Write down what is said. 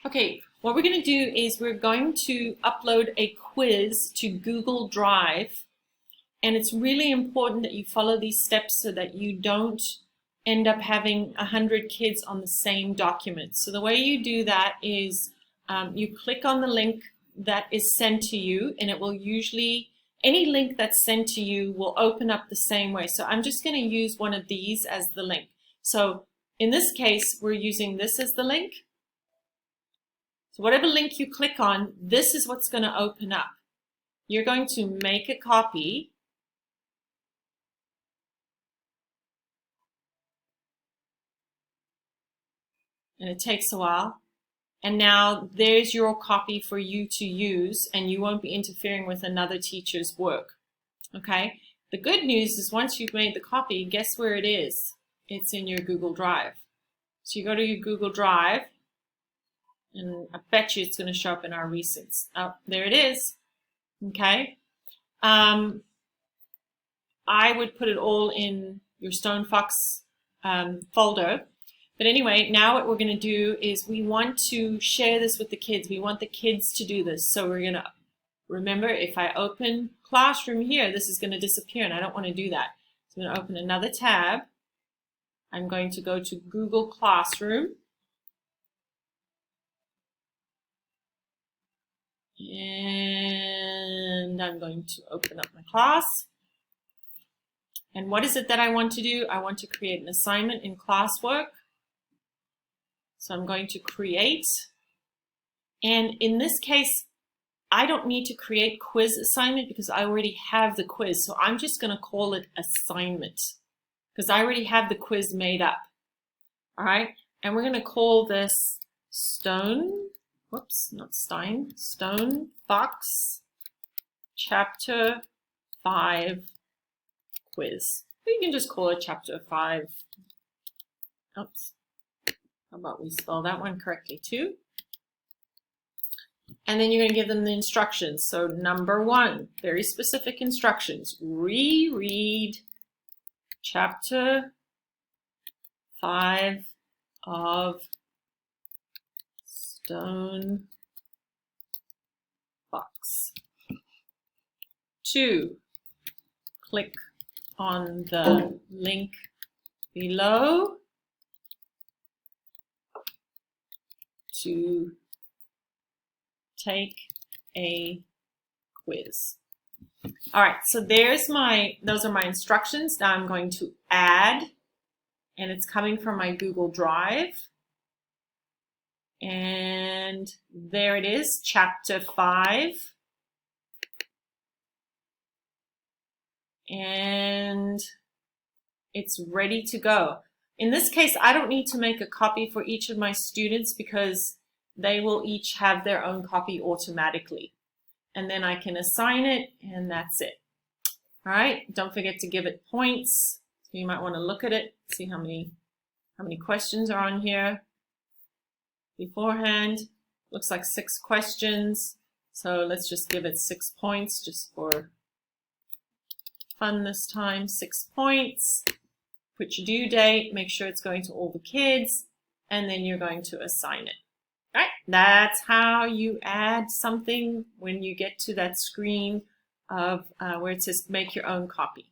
Okay, what we're going to do is we're going to upload a quiz to Google Drive, and it's really important that you follow these steps so that you don't end up having 100 kids on the same document. So the way you do that is you click on the link that is sent to you, and it will usually, any link that's sent to you will open up the same way. So I'm just going to use one of these as the link. So in this case, we're using this as the link. So whatever link you click on, this is what's going to open up. You're going to make a copy. And it takes a while. And now there's your copy for you to use, and you won't be interfering with another teacher's work. Okay? The good news is once you've made the copy, guess where it is? It's in your Google Drive. So you go to your Google Drive, and I bet you it's going to show up in our recents. Oh, there it is. Okay. I would put it all in your StoneFox folder. But anyway, now what we're going to do is we want to share this with the kids. We want the kids to do this. So we're going to, remember, if I open Classroom here, this is going to disappear, and I don't want to do that. So I'm going to open another tab. I'm going to go to Google Classroom. And I'm going to open up my class. And what is it that I want to do? I want to create an assignment in classwork. So I'm going to create. And in this case, I don't need to create quiz assignment because I already have the quiz. So I'm just going to call it assignment because I already have the quiz made up. All right. And we're going to call this StoneFox Chapter 5 quiz. You can just call it Chapter 5. Oops. How about we spell that one correctly too? And then you're going to give them the instructions. So number 1, very specific instructions. Reread Chapter 5 of StoneFox. 2, click on the link below to take a quiz. All right, so those are my instructions. Now I'm going to add, and it's coming from my Google Drive. And there it is, Chapter 5. And it's ready to go. In this case, I don't need to make a copy for each of my students because they will each have their own copy automatically. And then I can assign it, and that's it. All right, don't forget to give it points. So you might want to look at it, see how many questions are on here beforehand. Looks like 6 questions. So let's just give it 6 points just for fun this time. 6 points. Put your due date, make sure it's going to all the kids, and then you're going to assign it. All right, that's how you add something when you get to that screen of where it says make your own copy.